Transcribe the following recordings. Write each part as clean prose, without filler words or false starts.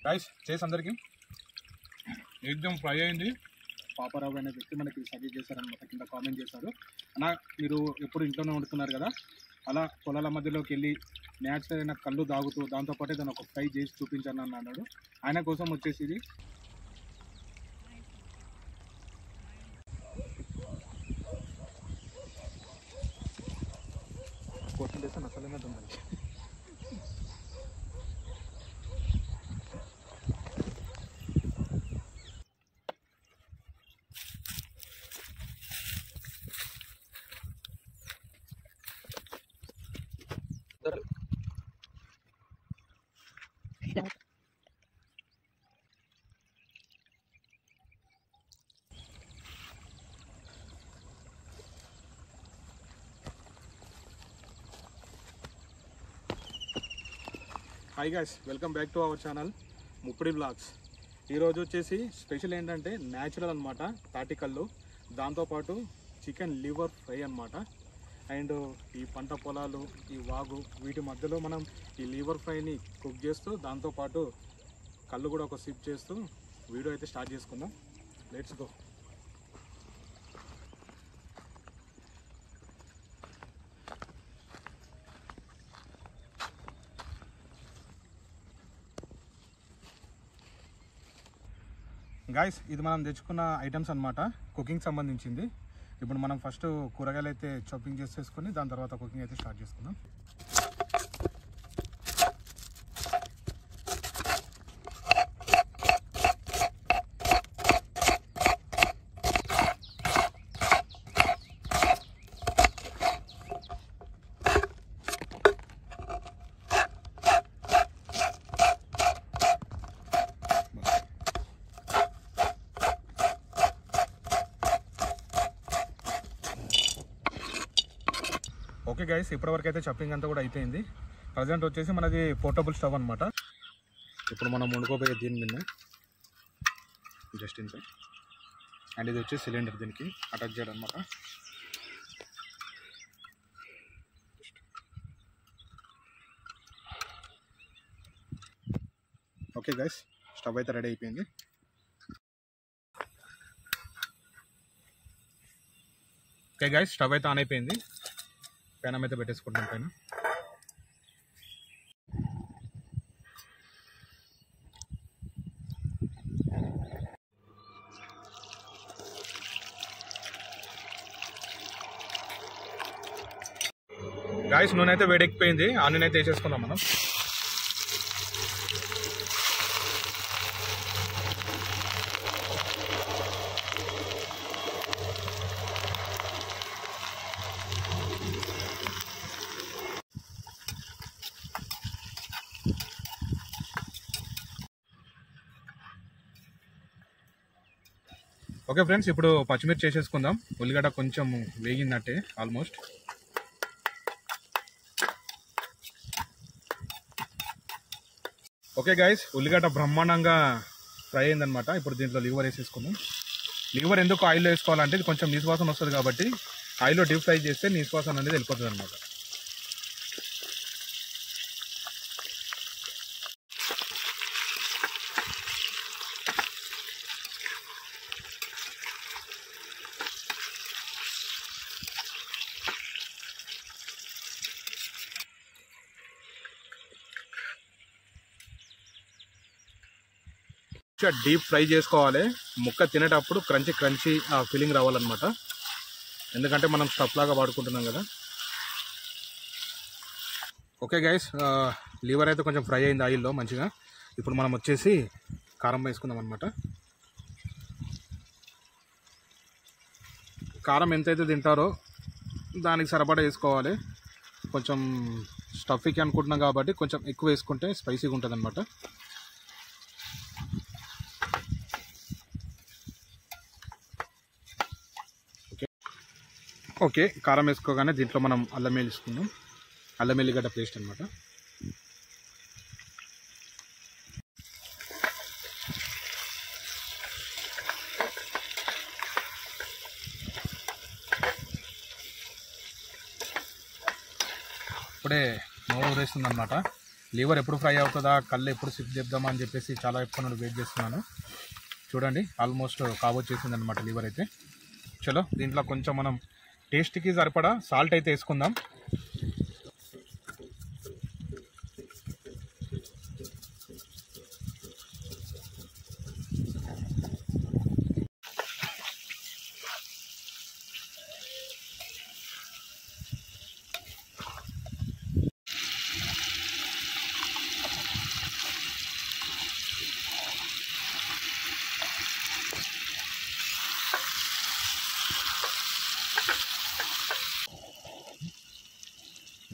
Rice చేసి అందరికీ ఎగ్దమ్ fry అయింది. పాపారావు అనే వ్యక్తి మనకి సజెస్ట్ చేశారనమాట, కింద కామెంట్ చేశారు. అన్న మీరు ఎప్పుడు ఇంట్లోనే వండుతున్నారు కదా, అలా పొలాల మధ్యలోకి వెళ్ళి న్యాచురల్ అయిన కళ్ళు తాగుతూ దాంతోపాటు దాన్ని ఒక ఫ్రై చేసి చూపించాను అని అన్నాడు. ఆయన కోసం వచ్చేసి ఇది కొట్టిన చేస్తే నచ్చలే మీద ఉండాలి. Hi guys, welcome back to our channel Muppidi blogs. ఈరోజు వచ్చేసి స్పెషల్ ఏంటంటే న్యాచురల్ అనమాట, తాటికల్లు, దాంతోపాటు చికెన్ లివర్ ఫ్రై అనమాట. అండ్ ఈ పంట పొలాలు, ఈ వాగు, వీటి మధ్యలో మనం ఈ లివర్ ఫ్రైని కుక్ చేస్తూ దాంతోపాటు కళ్ళు కూడా ఒక సిప్ చేస్తూ వీడియో అయితే స్టార్ట్ చేసుకుందాం. Let's go. గాయస్, ఇది మనం తెచ్చుకున్న ఐటమ్స్ అనమాట, కుకింగ్ సంబంధించింది. ఇప్పుడు మనం ఫస్ట్ కూరగాయలు అయితే చాపింగ్ చేసేసుకొని దాని తర్వాత కుకింగ్ అయితే స్టార్ట్ చేసుకుందాం. ఓకే గైస్, ఇప్పటివరకు అయితే చాపింగ్ అంతా కూడా అయిపోయింది. ప్రజెంట్ వచ్చేసి మనది పోర్టబుల్ స్టవ్ అనమాట. ఇప్పుడు మనం వండుకోబోయే దీని మీద జస్ట్ ఇంత, అండ్ ఇది వచ్చి సిలిండర్, దీనికి అటాచ్ చేయడం అనమాట. ఓకే గైస్, స్టవ్ అయితే రెడీ అయిపోయింది. ఓకే గైస్, స్టవ్ అయితే ఆన్ అయిపోయింది. పెనం అయితే పెట్టేసుకుంటాం పైన. గాయస్, నూనె అయితే వేడెక్కిపోయింది. ఆ నూనె అయితే వేసేసుకుందాం మనం. ఓకే ఫ్రెండ్స్, ఇప్పుడు పచ్చిమిర్చి చేసేసుకుందాం. ఉల్లిగడ్డ కొంచెం వేగిందట్టే ఆల్మోస్ట్. ఓకే గైస్, ఉల్లిగడ్డ బ్రహ్మాండంగా ఫ్రై అయిందనమాట. ఇప్పుడు దీంట్లో లివర్ వేసేసుకుందాం. లివర్ ఎందుకు ఆయిల్లో వేసుకోవాలంటే ఇది కొంచెం నీసువాసన వస్తుంది కాబట్టి ఆయిల్లో డీప్ ఫ్రై చేస్తే నీసువాసన అనేది వెళ్ళిపోతుంది అనమాట. డీప్ ఫ్రై చేసుకోవాలి. ముక్క తినేటప్పుడు క్రంచీ క్రంచీ ఆ ఫీలింగ్ రావాలన్నమాట, ఎందుకంటే మనం స్టఫ్ లాగా వాడుకుంటున్నాం కదా. ఓకే గైస్, లివర్ అయితే కొంచెం ఫ్రై అయింది ఆయిల్లో మంచిగా. ఇప్పుడు మనం వచ్చేసి కారం వేసుకుందాం అనమాట. కారం ఎంతైతే తింటారో దానికి సరిపడా వేసుకోవాలి. కొంచెం స్టఫీకి అనుకుంటున్నాం కాబట్టి కొంచెం ఎక్కువ వేసుకుంటే స్పైసీగా ఉంటుంది అనమాట. ఓకే, కారం వేసుకోగానే దీంట్లో మనం అల్లం వేసుకుందాం. అల్లం వెల్లిగడ్డ పేస్ట్ అనమాట. ఇప్పుడే నోరు ఊరేస్తుంది అనమాట. లివర్ ఎప్పుడు ఫ్రై అవుతుందా, కళ్ళు ఎప్పుడు సిప్ చేద్దామా అని చెప్పేసి చాలా ఎప్పటి నుండి వెయిట్ చేస్తున్నాను. చూడండి ఆల్మోస్ట్ కాబోచ్చేసింది అనమాట లివర్ అయితే. చలో దీంట్లో కొంచెం మనం టేస్ట్కి సరిపడా సాల్ట్ అయితే వేసుకుందాం.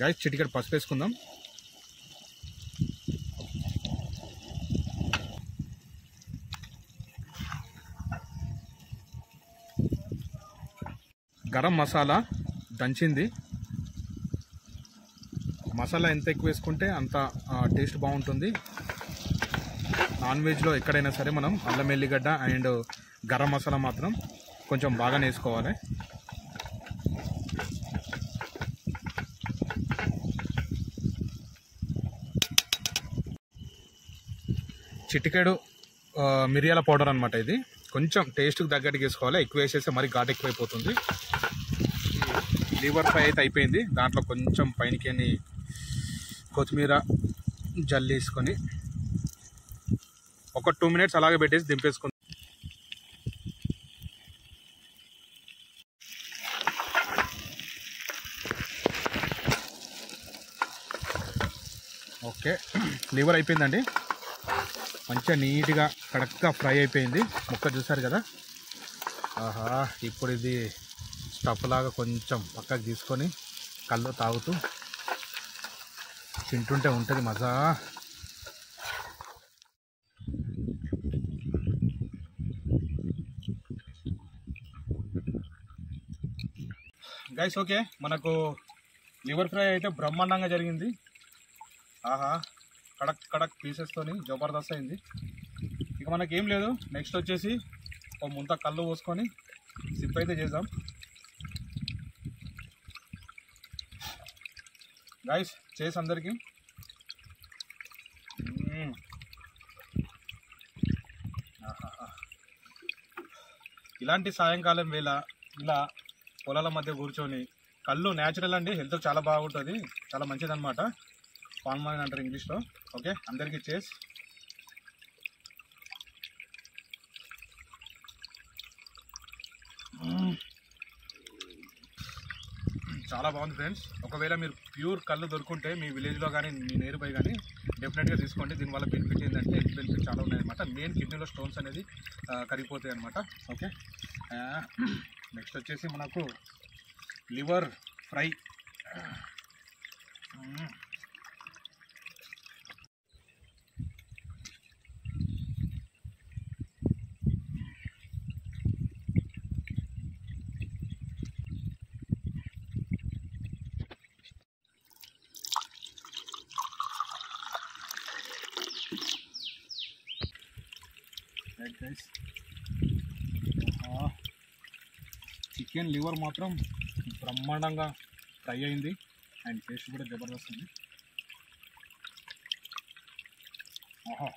గైస్ చిటికెడు పసుపు వేసుకుందాం. గరం మసాలా దంచింది. మసాలా ఎంత ఎక్కువ వేసుకుంటే అంత టేస్ట్ బాగుంటుంది. నాన్ వెజ్లో ఎక్కడైనా సరే మనం అల్లం ఎల్లిగడ్డ అండ్ గరం మసాలా మాత్రం కొంచెం బాగానే వేసుకోవాలి. చిటికెడు మిరియాల పౌడర్ అనమాట. ఇది కొంచెం టేస్ట్కి తగ్గట్టుగా వేసుకోవాలి. ఎక్కువ వేసేస్తే మరి ఘాటు ఎక్కువైపోతుంది. లివర్ ఫ్రై అయితే అయిపోయింది. దాంట్లో కొంచెం పైనకి కొత్తిమీర జల్లేసుకొని ఒక 2 minutes అలాగే పెట్టేసి దింపేసుకుంది. ఓకే, లివర్ అయిపోయిందండి. మంచిగా నీట్గా కరెక్ట్గా ఫ్రై అయిపోయింది. ముక్క చూసారు కదా. ఆహా, ఇప్పుడు ఇది స్టఫ్ లాగా కొంచెం పక్కకు తీసుకొని కళ్ళు తాగుతూ తింటుంటే ఉంటుంది మజా. గైస్ ఓకే, మనకు లివర్ ఫ్రై అయితే బ్రహ్మాండంగా జరిగింది. ఆహా, కడక్ కడక్ పీసెస్తోని జబర్దస్త్ అయింది. ఇక మనకేం లేదు, నెక్స్ట్ వచ్చేసి ఒక ముంత కళ్ళు పోసుకొని సిప్ అయితే చేద్దాం. గైస్ చేసి అందరికీ ఇలాంటి సాయంకాలం వేళ ఇలా పొలాల మధ్య కూర్చొని కళ్ళు న్యాచురల్ అండి, హెల్త్ చాలా బాగుంటుంది, చాలా మంచిది అనమాట. పామ్ ఆయిల్ అంటారు ఇంగ్లీష్లో. ఓకే, అందరికీ చేస్. చాలా బాగుంది ఫ్రెండ్స్. ఒకవేళ మీరు ప్యూర్ కళ్ళు దొరుకుంటే మీ విలేజ్లో కానీ మీ నియర్ బై కానీ డెఫినెట్గా తీసుకోండి. దీనివల్ల బెనిఫిట్ ఏంటంటే హెల్త్ బెనిఫిట్ చాలా ఉన్నాయన్నమాట. మెయిన్ కిడ్నీలో స్టోన్స్ అనేది కరిగిపోతాయి అనమాట. ఓకే, నెక్స్ట్ వచ్చేసి మనకు లివర్ ఫ్రై. చికెన్ లివర్ మాత్రం బ్రహ్మాండంగా ఫ్రై అయింది అండ్ టేస్ట్ కూడా జబర్దస్త్ ఉంది. ఆహా,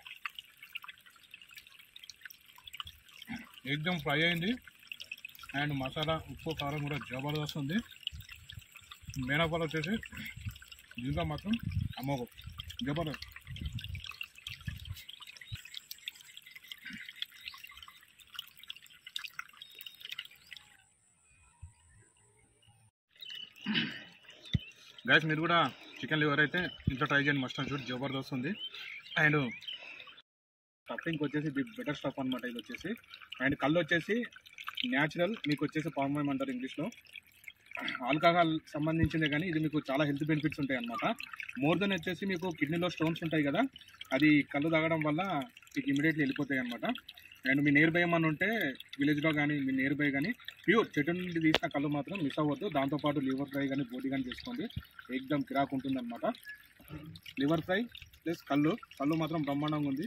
ఎక్దమ్ ఫ్రై అయింది అండ్ మసాలా ఉప్పు కారం కూడా జబర్దస్త్ ఉంది. మేనపాలు వచ్చేసి దీంట్లో మాత్రం అమ్మోగో జబర్దస్త్. గైస్ మీరు కూడా చికెన్ లివర్ అయితే ఇంట్లో ట్రై చేయండి, మస్ట్ అండ్ షుడ్ జబర్దస్త్ ఉంది. అండ్ స్టఫింగ్ వచ్చేసి ది బెటర్ స్టఫ్ అనమాట ఇది వచ్చేసి. అండ్ కళ్ళు వచ్చేసి న్యాచురల్, మీకు వచ్చేసి పామ్ ఆయిల్ అంటారు ఇంగ్లీష్లో. ఆల్కహాల్ సంబంధించిందే కానీ ఇది మీకు చాలా హెల్త్ బెనిఫిట్స్ ఉంటాయి అనమాట. మోర్ దెన్ వచ్చేసి మీకు కిడ్నీలో స్టోన్స్ ఉంటాయి కదా, అది కళ్ళు తాగడం వల్ల మీకు ఇమీడియట్లీ వెళ్ళిపోతాయి అనమాట. అండ్ మీ నియర్ బై ఏమన్నా ఉంటే విలేజ్లో కానీ మీ నియర్ బై కానీ ప్యూర్ చెట్టు నుండి తీసిన కళ్ళు మాత్రం మిస్ అవ్వద్దు. దాంతోపాటు లివర్ ఫ్రై కానీ బోటి కానీ చేసుకోండి, ఎక్దమ్ కిరాక్ ఉంటుంది అనమాట. లివర్ ఫ్రై ప్లస్ కళ్ళు మాత్రం బ్రహ్మాండంగా ఉంది.